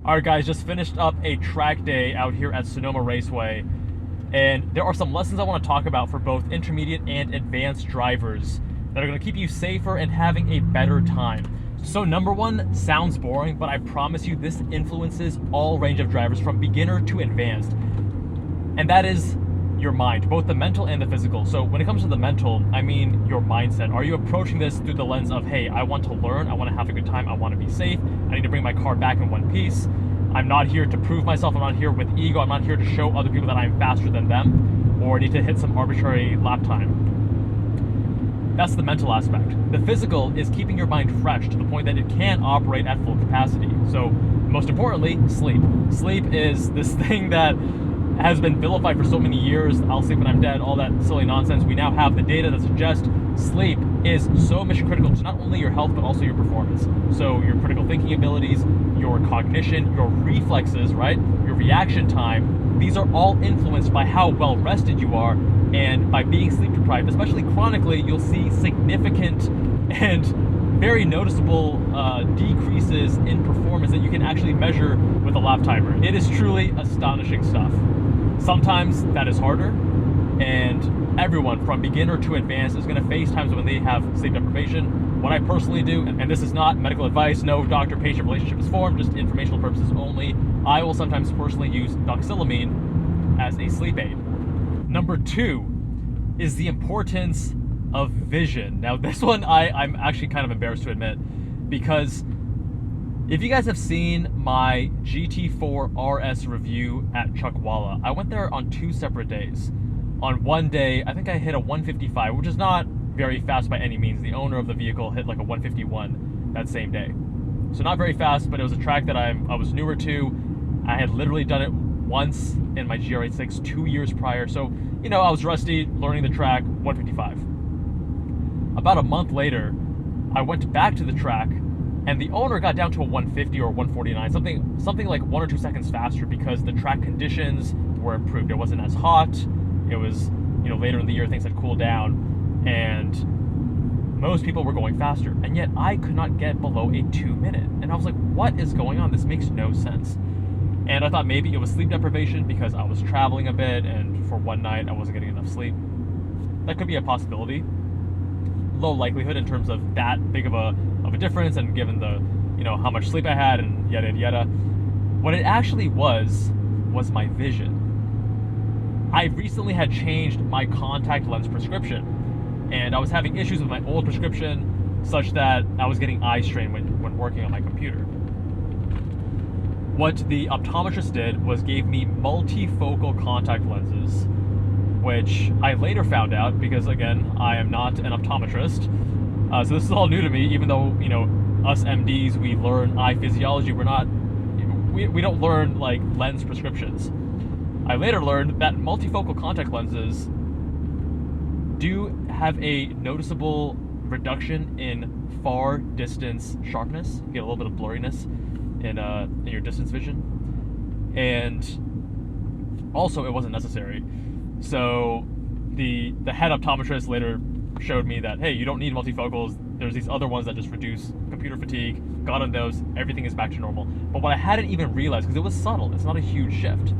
Alright guys, just finished up a track day out here at Sonoma Raceway, and there are some lessons I want to talk about for both intermediate and advanced drivers that are going to keep you safer and having a better time. So number one sounds boring, but I promise you this influences all range of drivers from beginner to advanced, and that is your mind, both the mental and the physical. So when it comes to the mental, I mean your mindset. Are you approaching this through the lens of, hey, I want to learn, I want to have a good time, I want to be safe, I need to bring my car back in one piece, I'm not here to prove myself, I'm not here with ego, I'm not here to show other people that I'm faster than them, or need to hit some arbitrary lap time. That's the mental aspect. The physical is keeping your mind fresh to the point that it can operate at full capacity. So most importantly, sleep. Sleep is this thing that has been vilified for so many years. I'll sleep when I'm dead, all that silly nonsense. We now have the data that suggests sleep is so mission critical to not only your health, but also your performance. So your critical thinking abilities, your cognition, your reflexes, right? Your reaction time, these are all influenced by how well rested you are. And by being sleep deprived, especially chronically, you'll see significant and very noticeable decreases in performance that you can actually measure with a lap timer. It is truly astonishing stuff. Sometimes that is harder, and everyone from beginner to advanced is going to face times when they have sleep deprivation. What I personally do, and this is not medical advice, no doctor-patient relationship is formed, just informational purposes only, I will sometimes personally use doxylamine as a sleep aid. Number two is the importance of vision. Now this one I'm actually kind of embarrassed to admit, because if you guys have seen my GT4 RS review at Chuckwalla, I went there on 2 separate days. On one day, I think I hit a 155, which is not very fast by any means. The owner of the vehicle hit like a 151 that same day. So not very fast, but it was a track that I was newer to. I had literally done it once in my GR86 2 years prior. So, you know, I was rusty, learning the track, 155. About a month later, I went back to the track, and the owner got down to a 150 or 149, something like 1 or 2 seconds faster, because the track conditions were improved. It wasn't as hot. It was, you know, later in the year things had cooled down, and most people were going faster. And yet I could not get below a 2 minute. And I was like, what is going on? This makes no sense. And I thought maybe it was sleep deprivation because I was traveling a bit, and for one night I wasn't getting enough sleep. That could be a possibility. Low likelihood in terms of that big of a difference, and given the, you know, how much sleep I had and yada yada. What it actually was my vision. I recently had changed my contact lens prescription, and I was having issues with my old prescription such that I was getting eye strain when working on my computer. What the optometrist did was gave me multifocal contact lenses, which I later found out, because again, I am not an optometrist. So this is all new to me, even though, you know, us MDs, we learn eye physiology. We don't learn like lens prescriptions. I later learned that multifocal contact lenses do have a noticeable reduction in far distance sharpness. You get a little bit of blurriness in your distance vision. And also it wasn't necessary. So the head optometrist later showed me that, hey, you don't need multifocals. There's these other ones that just reduce computer fatigue. Got on those, everything is back to normal. But what I hadn't even realized, because it was subtle, it's not a huge shift,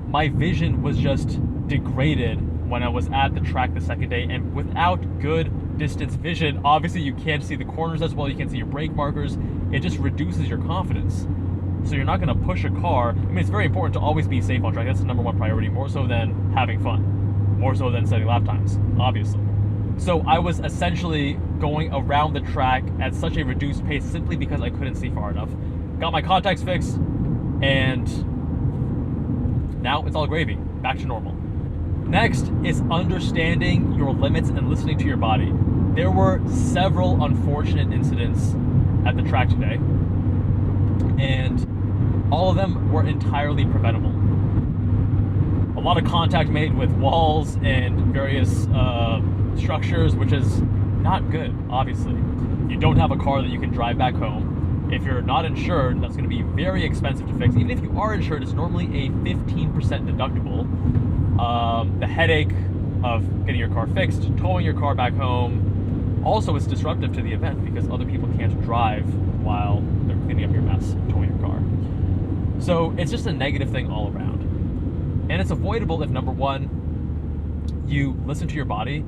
my vision was just degraded when I was at the track the second day. And without good distance vision, obviously you can't see the corners as well, you can't see your brake markers. It just reduces your confidence. So you're not going to push a car. I mean, it's very important to always be safe on track. That's the #1 priority, more so than having fun, more so than setting lap times, obviously. So I was essentially going around the track at such a reduced pace simply because I couldn't see far enough. Got my contacts fixed, and now it's all gravy, back to normal. Next is understanding your limits and listening to your body. There were several unfortunate incidents at the track today, and all of them were entirely preventable. A lot of contact made with walls and various structures, which is not good, obviously. You don't have a car that you can drive back home. If you're not insured, that's going to be very expensive to fix. Even if you are insured, it's normally a 15% deductible. The headache of getting your car fixed, towing your car back home, also is disruptive to the event because other people can't drive while they're cleaning up your mess, towing your car. So it's just a negative thing all around. And it's avoidable if, number one, you listen to your body.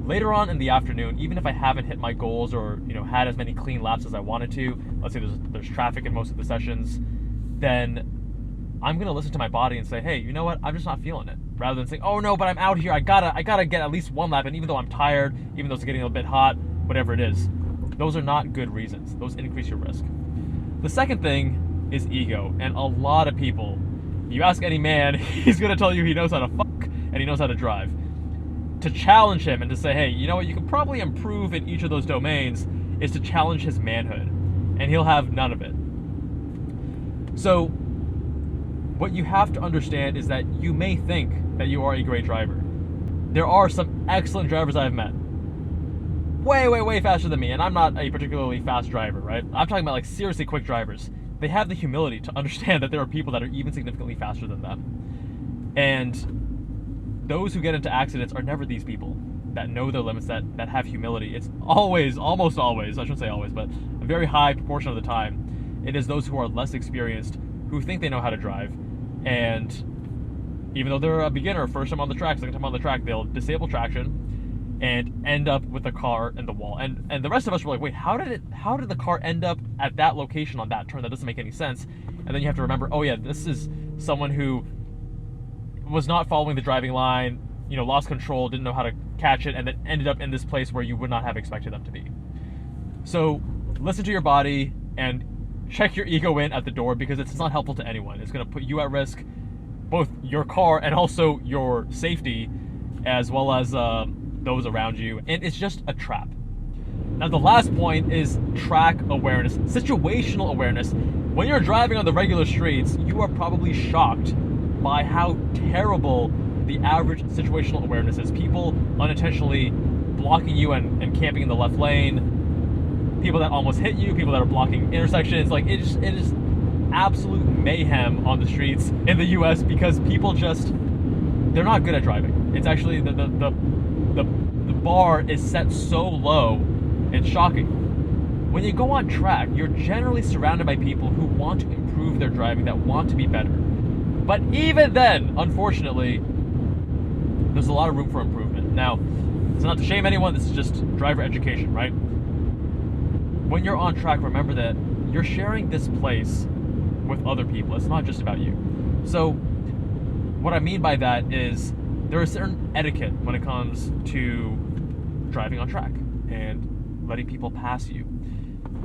Later on in the afternoon, even if I haven't hit my goals or had as many clean laps as I wanted to, let's say there's traffic in most of the sessions, then I'm gonna listen to my body and say, hey, you know what? I'm just not feeling it. Rather than saying, oh no, but I'm out here. I gotta get at least one lap. And even though I'm tired, even though it's getting a bit hot, whatever it is, those are not good reasons. Those increase your risk. The second thing is ego. And a lot of people, you ask any man, he's gonna tell you he knows how to fuck and he knows how to drive. To challenge him and to say, hey, you know what? You can probably improve in each of those domains is to challenge his manhood. And he'll have none of it. So what you have to understand is that you may think that you are a great driver. There are some excellent drivers I've met. Way faster than me, and I'm not a particularly fast driver, right? I'm talking about like seriously quick drivers. They have the humility to understand that there are people that are even significantly faster than them. And those who get into accidents are never these people that know their limits, that have humility. It's always, almost always, I shouldn't say always, but a very high proportion of the time, it is those who are less experienced who think they know how to drive. And even though they're a beginner, first time on the track, second time on the track, they'll disable traction and end up with the car in the wall. And the rest of us were like, wait, how did the car end up at that location on that turn? That doesn't make any sense. And then you have to remember, oh yeah, this is someone who was not following the driving line, lost control, didn't know how to catch it, and then ended up in this place where you would not have expected them to be. So listen to your body and check your ego in at the door, because it's not helpful to anyone. It's going to put you at risk, both your car and also your safety, as well as those around you. And it's just a trap. Now, the last point is track awareness, situational awareness. When you're driving on the regular streets, you are probably shocked by how terrible the average situational awareness is. People unintentionally blocking you and camping in the left lane, people that almost hit you, people that are blocking intersections. Like it is absolute mayhem on the streets in the US because people they're not good at driving. It's actually the bar is set so low, it's shocking. When you go on track, you're generally surrounded by people who want to improve their driving, that want to be better. But even then, unfortunately, there's a lot of room for improvement. Now, it's not to shame anyone, this is just driver education, right? When you're on track, remember that you're sharing this place with other people. It's not just about you. So what I mean by that is there is certain etiquette when it comes to driving on track and letting people pass you.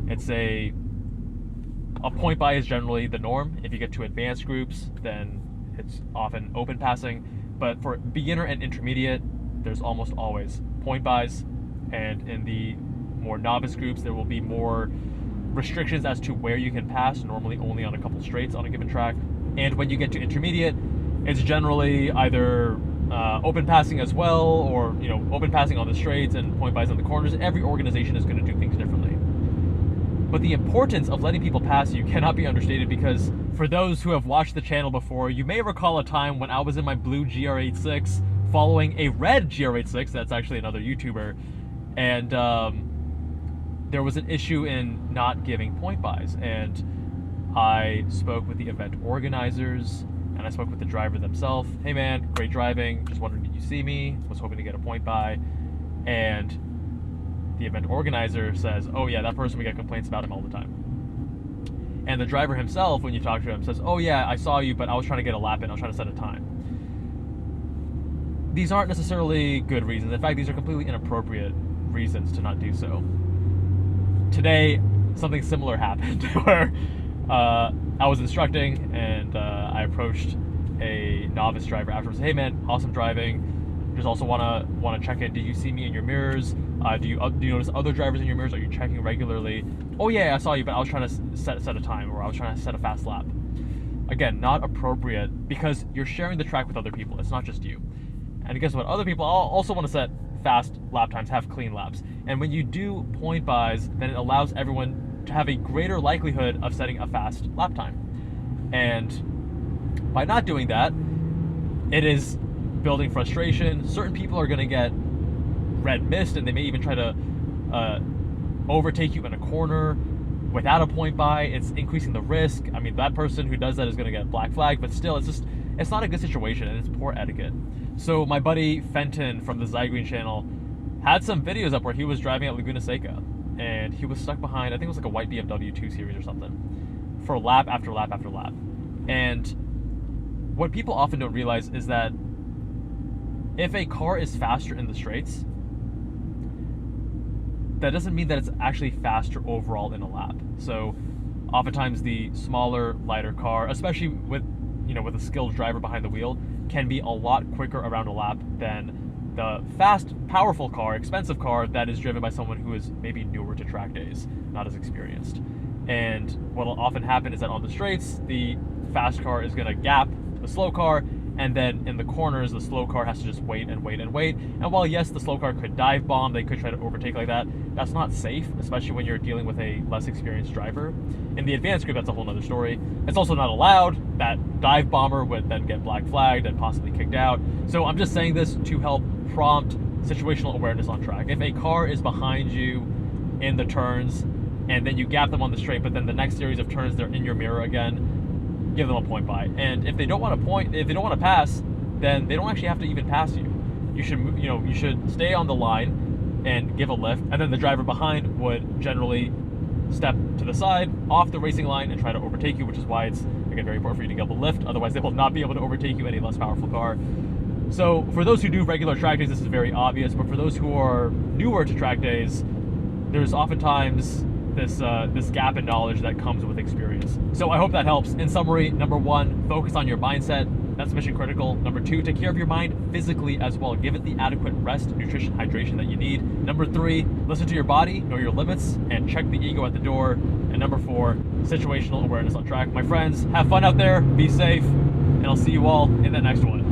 It's a point-by is generally the norm. If you get to advanced groups, then it's often open passing. But for beginner and intermediate, there's almost always point-bys. And in the more novice groups, there will be more restrictions as to where you can pass, normally only on a couple straights on a given track. And when you get to intermediate, it's generally either open passing as well, or open passing on the straights and point-bys on the corners. Every organization is going to do things differently. But the importance of letting people pass you cannot be understated, because for those who have watched the channel before, you may recall a time when I was in my blue GR86 following a red GR86, that's actually another YouTuber, and there was an issue in not giving point-bys. And I spoke with the event organizers, and I spoke with the driver themselves. Hey man, great driving, just wondering, did you see me? Was hoping to get a point-by. And the event organizer says, oh yeah, that person, we get complaints about him all the time. And the driver himself, when you talk to him, says, oh yeah, I saw you, but I was trying to get a lap in, I was trying to set a time. These aren't necessarily good reasons. In fact, these are completely inappropriate reasons to not do so. Today, something similar happened where I was instructing, and I approached a novice driver afterwards. Hey man, awesome driving. Just also want to check in. Did you see me in your mirrors? Do you notice other drivers in your mirrors? Are you checking regularly? Oh yeah, I saw you, but I was trying to set a time, or I was trying to set a fast lap. Again, not appropriate, because you're sharing the track with other people. It's not just you. And guess what? Other people also want to set fast lap times, have clean laps. And when you do point-bys, then it allows everyone to have a greater likelihood of setting a fast lap time. And by not doing that, it is building frustration. Certain people are going to get red mist, and they may even try to overtake you in a corner. without a point by, it's increasing the risk. I mean, that person who does that is going to get black flag, but still, it's not a good situation, and it's poor etiquette. So my buddy Fenton from the Zygreen channel had some videos up where he was driving at Laguna Seca, and he was stuck behind, I think it was like a white BMW 2 Series or something, for lap after lap after lap. And what people often don't realize is that if a car is faster in the straights, that doesn't mean that it's actually faster overall in a lap. So oftentimes the smaller, lighter car, especially with with a skilled driver behind the wheel, can be a lot quicker around a lap than the fast, powerful car, expensive car that is driven by someone who is maybe newer to track days, not as experienced. And what will often happen is that on the straights, the fast car is going to gap the slow car, and then in the corners, the slow car has to just wait and wait and wait. And while yes, the slow car could dive bomb, they could try to overtake like that, that's not safe, especially when you're dealing with a less experienced driver. In the advanced group, that's a whole nother story. It's also not allowed. That dive bomber would then get black flagged and possibly kicked out. So I'm just saying this to help prompt situational awareness on track. If a car is behind you in the turns, and then you gap them on the straight, but then the next series of turns, they're in your mirror again, give them a point by. And if they don't want to pass, then they don't actually have to even pass you. You should, you should stay on the line and give a lift, and then the driver behind would generally step to the side, off the racing line, and try to overtake you, which is why it's, again, very important for you to give a lift. Otherwise, they will not be able to overtake you, any less powerful car. So for those who do regular track days, this is very obvious, but for those who are newer to track days, there's oftentimes this gap in knowledge that comes with experience. So I hope that helps. In summary, number 1, focus on your mindset. That's mission critical. Number 2, take care of your mind physically as well. Give it the adequate rest, nutrition, hydration that you need. Number 3, listen to your body, know your limits, and check the ego at the door. And number 4, situational awareness on track. My friends, have fun out there, be safe, and I'll see you all in the next one.